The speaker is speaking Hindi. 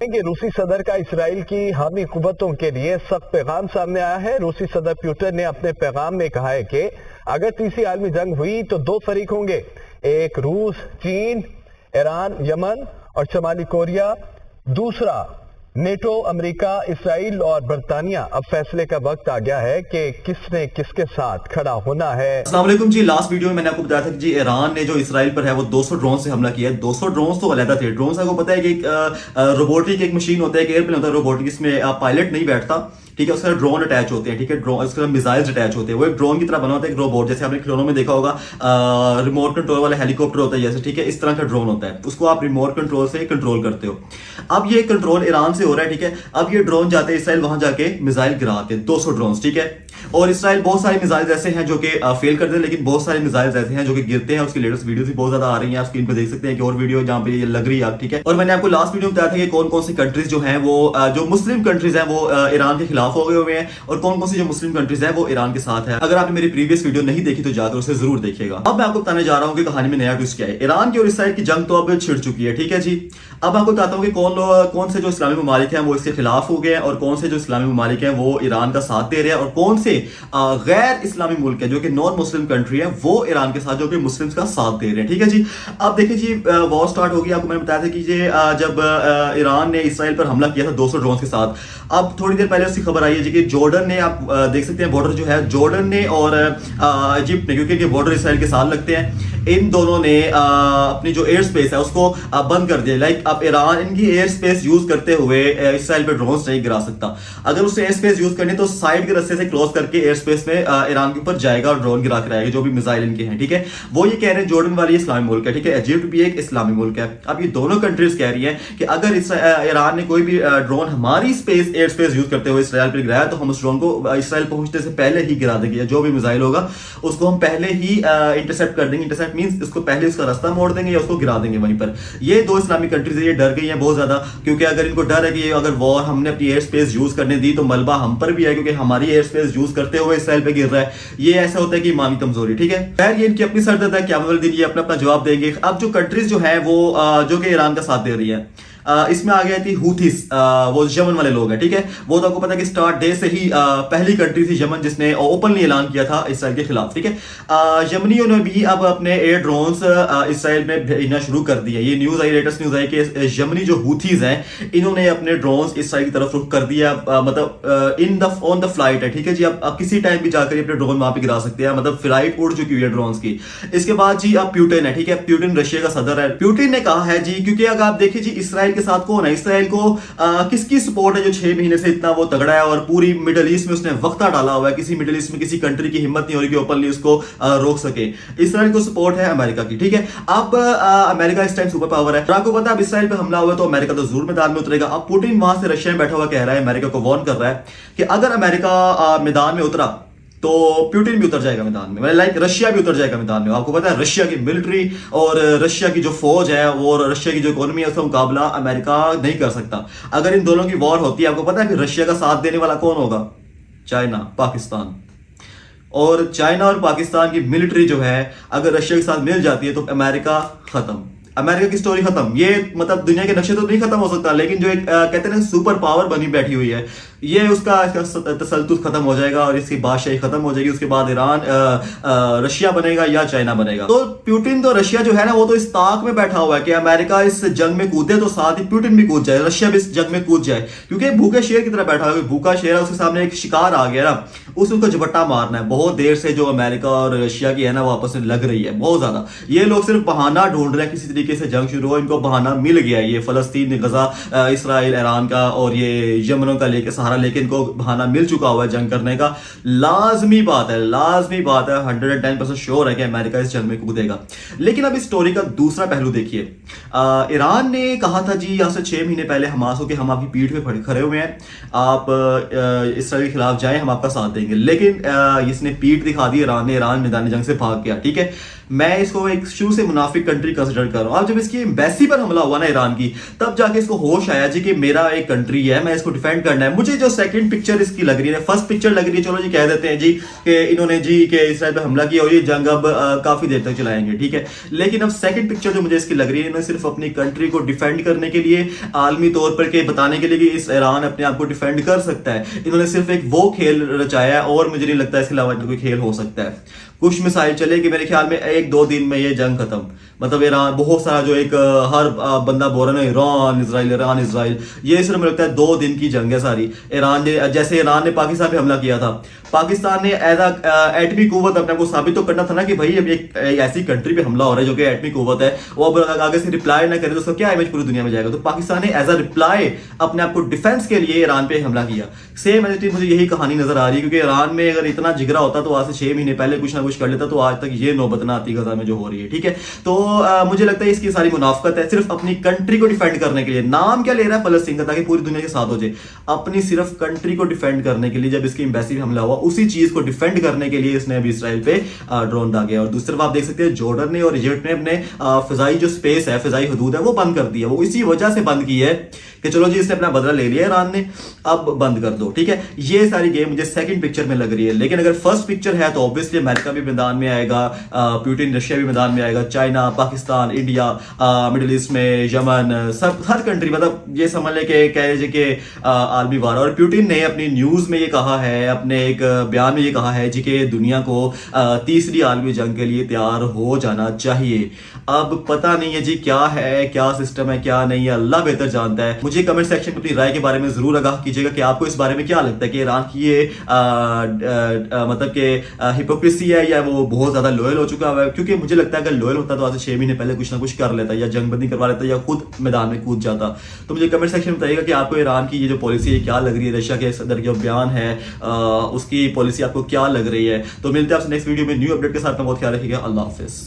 कि रूसी सदर का इसराइल की हामी कुव्वतों के लिए सख्त पैगाम सामने आया है। रूसी सदर पुतिन ने अपने पैगाम में कहा है कि अगर तीसरी आलमी जंग हुई तो दो फरीक होंगे, एक रूस, चीन, ईरान, यमन और शमाली कोरिया, दूसरा नेटो, अमेरिका, इसराइल और बरतानिया। अब फैसले का वक्त आ गया है कि किसने किसके साथ खड़ा होना है। अस्सलाम वालेकुम जी। लास्ट वीडियो में मैंने आपको बताया था कि जी ईरान ने जो इसराइल पर है वो 200 ड्रोन से हमला किया है। 200 ड्रोन तो अलग थे। ड्रोन आपको पता है कि एक रोबोटिक एक मशीन होता है, एक एयरप्लेन होता है रोबोटिक, इसमें पायलट नहीं बैठता, ठीक है। उसके साथ ड्रोन अटैच होते हैं, ठीक है। ड्रोन उसके साथ मिसाइल्स अटैच होते हैं। वो एक ड्रोन की तरह बना होता है, एक रोबोट, जैसे आपने खिलौनों में देखा होगा रिमोट कंट्रोल वाला हेलीकॉप्टर होता है जैसे, ठीक है। इस तरह का ड्रोन होता है, उसको आप रिमोट कंट्रोल से कंट्रोल करते हो। अब ये कंट्रोल ईरान से हो रहा है, ठीक है। अब ये ड्रोन जाते हैं इसराइल, वहां जाके मिसाइल गिराते हैं 200 ड्रोन, ठीक है। और इसराइल बहुत सारे मिसाइल्स ऐसे हैं जो कि फेल करते हैं, लेकिन बहुत सारे मिसाइल्स ऐसे हैं जो कि गिरते हैं। उसकी लेटेस्ट वीडियोस भी बहुत ज्यादा आ रही हैं, आप स्क्रीन पे देख सकते हैं कि और वीडियो जहां पे ये लग रही है, ठीक है। और मैंने आपको लास्ट वीडियो में बताया था कि कौन कौन सी कंट्रीज जो हैं वो जो मुस्लिम कंट्रीज हैं वो ईरान के खिलाफ हो गए हुए हैं, और कौन कौन सी जो मुस्लिम कंट्रीज हैं वो ईरान के साथ है। अगर आपने मेरी प्रीवियस वीडियो नहीं देखी तो जाकर उसे जरूर देखिएगा। अब मैं आपको बताने जा रहा हूँ कि कहानी में नया ट्विस्ट क्या है। ईरान की और इसराइल की जंग तो अब छिड़ चुकी है, ठीक है जी। अब आपको बताता हूँ कि कौन से जो इस्लामी ममालिक हैं वो इसके खिलाफ हो गए हैं, और कौन से जो इस्लामी ममालिक हैं वो ईरान का साथ दे रहे हैं, और कौन से गैर इस्लामी मुल्क है जो कि नॉन मुस्लिम कंट्री है वो ईरान के साथ जो कि मुस्लिम्स का साथ दे रहे हैं, ठीक है जी। अब देखिए जी, वॉर स्टार्ट हो गई। आपको मैंने बताया था कि ये जब ईरान ने इसराइल पर हमला किया था 200 ड्रोन के साथ, अब थोड़ी देर पहले उसकी खबर आई है जी कि जॉर्डन ने, आप देख सकते हैं बॉर्डर जो है, जॉर्डन ने और इजिप्ट ने, क्योंकि बॉर्डर इसराइल के साथ लगते हैं, इन दोनों ने अपनी जो एयर स्पेस है उसको बंद कर दिया। लाइक अब ईरान इनकी एयर स्पेस यूज करते हुए इसराइल पे ड्रोन्स नहीं गिरा सकता। अगर उसे एयर स्पेस यूज करनी तो साइड के रास्ते से क्रॉस करके एयर स्पेस में ईरान के ऊपर जाएगा और ड्रोन गिरा कर आएगा, जो भी मिसाइल इनके हैं, ठीक है। वो ये कह रहे हैं जॉर्डन वाली इस्लामी मुल्क है, ठीक है। इजिप्ट भी एक इस्लामी मुल्क है। अब ये दोनों कंट्रीज कह रही है कि अगर ईरान ने कोई भी ड्रोन हमारी स्पेस एयर स्पेस यूज करते हुए इसराइल पर गिराया तो हम उस ड्रोन को इसराइल पहुंचने से पहले ही गिरा देंगे। जो भी मिसाइल होगा उसको हम पहले ही इंटरसेप्ट कर देंगे। इंटरसेप्ट मींस इसको पहले उसका रास्ता मोड़ देंगे या उसको गिरा देंगे वहीं पर। ये दो इस्लामिक कंट्रीज ये डर गई हैं बहुत ज्यादा, क्योंकि अगर इनको डर है कि अगर वॉर हमने अपनी एयर स्पेस यूज करने दी तो मलबा हम पर भी है, क्योंकि हमारी एयर स्पेस यूज करते हुए इसराइल पे गिर रहा है। ये ऐसा होता है कि ईमानी कमजोरी, ठीक है। खैर ये इनकी अपनी सरदर्द है, क़यामत वाले दिन ये अपना अपना जवाब देंगे। अब जो कंट्रीज जो है वो जो कि ईरान का साथ दे रही है, इसमें आ गया थी हूथीस, वो यमन वाले लोग हैं, ठीक है। वो तो आपको पता है कि स्टार्ट डे से ही पहली कंट्री थी यमन जिसने ओपनली ऐलान किया था इसराइल के खिलाफ, ठीक है। यमनियों ने भी अब अपने एयर ड्रोन्स इसराइल में भेजना शुरू कर दिए। ये न्यूज आई, लेटेस्ट न्यूज आई कि यमनी जो हूथीज हैं इन्होंने अपने ड्रोन्स इसराइल की तरफ रुख कर दिया, मतलब ऑन द फ्लाइट है, ठीक है जी। आप किसी टाइम भी जाकर अपने ड्रोन वहां पे गिरा सकते हैं, मतलब फ्लाइट उड़ चुकी हुई है ड्रोन्स की। इसके बाद जी अब प्यूटिन है, ठीक है। प्यूटिन रशिया का सदर है। प्यूटिन ने कहा है जी, क्योंकि अगर आप देखिए जी इसराइल के साथ कौन है, इसराइल को किसकी सपोर्ट है जो 6 महीने से इतना वो तगड़ा है, और पूरी मिडिल ईस्ट में उसने वक्ता डाला हुआ है। किसी मिडिल ईस्ट में किसी कंट्री की हिम्मत नहीं हो रही कि ओपनली उसको रोक सके। इसराइल को सपोर्ट है अमेरिका की, ठीक है। अब अमेरिका इस टाइम सुपर पावर है। आपको पता है अब इसराइल पे हमला हुआ तो अमेरिका तो जरूर मैदान में उतरेगा। अब पुतिन वहां से रशिया में बैठा हुआ कह रहा है, अमेरिका को वार्न कर रहा है कि अगर अमेरिका मैदान में उतरा तो प्यूटिन भी उतर जाएगा मैदान में, मतलब लाइक रशिया भी उतर जाएगा मैदान में। आपको पता है रशिया की मिलिट्री और रशिया की जो फौज है वो, रशिया की जो इकोनॉमी है उसका मुकाबला अमेरिका नहीं कर सकता। अगर इन दोनों की वॉर होती है, आपको पता है फिर रशिया का साथ देने वाला कौन होगा? चाइना, पाकिस्तान। और चाइना और पाकिस्तान की मिलिट्री जो है अगर रशिया के साथ मिल जाती है तो अमेरिका खत्म, अमेरिका की स्टोरी खत्म। ये मतलब दुनिया के नक्शे तो नहीं खत्म हो सकता, लेकिन जो एक कहते हैं ना सुपर पावर बनी बैठी हुई है, ये उसका तसल्लुत खत्म हो जाएगा और इसकी बादशाही खत्म हो जाएगी। उसके बाद ईरान रशिया बनेगा या चाइना बनेगा। तो प्यूटिन तो रशिया जो है ना वो तो इस ताक में बैठा हुआ है कि अमेरिका इस जंग में कूदे तो साथ ही प्यूटिन भी कूद जाए, रशिया भी इस जंग में कूद जाए, क्योंकि भूखे शेर की तरह बैठा हुआ है। भूखा शेर है, उसके सामने एक शिकार आ गया ना, उसको झपट्टा मारना है। बहुत देर से जो अमेरिका और रशिया की है ना वो आपस में लग रही है बहुत ज्यादा। ये लोग सिर्फ बहाना ढूंढ रहे हैं किसी तरीके से जंग शुरू हो, इनको बहाना मिल गया। ये फलस्तीन, गजा, इसराइल, ईरान का और ये यमनों का लेके सहारा लेके इनको बहाना मिल चुका हुआ है जंग करने का। लाजमी बात है 110% श्योर है कि अमेरिका इस जंग में कूदेगा। लेकिन अब इस स्टोरी का दूसरा पहलू देखिए। ईरान ने कहा था जी यहां से 6 महीने पहले हमास को कि हम आपकी पीठ पे खड़े हुए हैं, आप इसराइल के खिलाफ जाएं, हम आपका साथ देंगे। लेकिन इसने पीठ दिखा दी ईरान ने, ईरान मैदान जंग से भाग गया, ठीक है। मैं इसको एक शुरू से मुनाफिक कंट्री कंसिडर कर रहा हूं। अब जब इसकी एम्बेसी पर हमला हुआ ना ईरान की, तब जाके इसको होश आया जी कि मेरा एक कंट्री है, मैं इसको डिफेंड करना है। मुझे जो सेकंड पिक्चर इसकी लग रही है, फर्स्ट पिक्चर लग रही है, चलो जी कह देते हैं जी कि इन्होंने जी के इसराइल पर हमला किया और ये जंग अब काफी देर तक चलाएंगे, ठीक है। लेकिन अब सेकंड पिक्चर जो मुझे इसकी लग रही है, इन्होंने सिर्फ अपनी कंट्री को डिफेंड करने के लिए, आलमी तौर पर के बताने के लिए कि इस ईरान अपने आप को डिफेंड कर सकता है, इन्होंने सिर्फ एक वो खेल रचाया है और मुझे नहीं लगता इसके अलावा कोई खेल हो सकता है। कुछ मिसाइल चले कि मेरे ख्याल में 1-2 दिन में ये जंग खत्म, मतलब ईरान बहुत सारा जो एक हर बंदा बोल रहा है ईरान इसराइल, ये सिर्फ मुझे लगता है 2 दिन की जंग है सारी। ईरान ने, जैसे ईरान ने पाकिस्तान पे हमला किया था, पाकिस्तान ने एज एटमी कुव्वत अपने को साबित तो करना था ना कि भाई अब एक ऐसी कंट्री पे हमला हो रहा है जो कि एटमी कुव्वत है, वो अब आगे से रिप्लाई ना करे तो उसका क्या इमेज पूरी दुनिया में जाएगा। तो पाकिस्तान ने एज अ रिप्लाई अपने आप को डिफेंस के लिए ईरान पे हमला किया। सेम एज मुझे यही कहानी नजर आ रही है, क्योंकि ईरान में अगर इतना जिगरा होता तो आज से 6 महीने पहले कुछ ना कुछ कर लेता, तो आज तक ये नौबत ना आती गजा में जो हो रही है, ठीक है। तो मुझे लगता है इसकी सारी मुनाफकत है सिर्फ अपनी कंट्री को डिफेंड करने के लिए। नाम क्या ले रहा है फलस्तीन का, ताकि पूरी दुनिया के साथ हो जाए, अपनी सिर्फ कंट्री को डिफेंड करने के लिए। जब इसकी एम्बेसी पे हमला हुआ, उसी चीज को डिफेंड करने के लिए इसने अभी इसराइल पे ड्रोन दागे। और दूसरी तरफ आप देख सकते हैं जॉर्डन ने और इजिप्ट ने अपने फिजाई जो स्पेस है, फिजाई हदूद है, वो बंद कर दी है। वो इसी वजह से बंद की है कि चलो जी इसने अपना बदला ले लिया ईरान ने, अब बंद कर दो, ठीक है। ये सारी गेम मुझे सेकंड पिक्चर में लग रही है। लेकिन अगर फर्स्ट पिक्चर है तो ऑब्वियसली अमेरिका भी मैदान में आएगा, पुतिन रशिया भी मैदान में आएगा, China, Pakistan, India, middle east में यमन, सब हर कंट्री, मतलब ये समझ ले के कह लीजिए कि आलमी वार। और पुतिन ने अपनी न्यूज में ये कहा है, अपने एक बयान में ये कहा है जी कि दुनिया को तीसरी आलमी जंग के लिए तैयार हो जाना चाहिए। अब पता नहीं है जी क्या है, क्या सिस्टम है, क्या नहीं है, अल्लाह बेहतर जानता है। मुझे कमेंट सेक्शन में अपनी राय के बारे में जरूर आगाह कीजिएगा कि आपको इस बारे में क्या लगता है कि ईरान की ये मतलब कि हिपोक्रेसी है या वो बहुत ज्यादा लॉयल हो चुका है। क्योंकि मुझे लगता है अगर लॉयल होता तो आज से 6 महीने पहले कुछ ना कुछ कर लेता, या जंगबंदी करवा लेता, या खुद मैदान में कूद जाता। तो मुझे कमेंट सेक्शन में बताइएगा कि आपको ईरान की ये जो पॉलिसी है क्या लग रही है, रशिया के सदर जो बयान है उसकी पॉलिसी आपको क्या लग रही है। तो मिलते हैं आपसे नेक्स्ट वीडियो में न्यू अपडेट के साथ। बहुत ख्याल रखिएगा। अल्लाह हाफिज।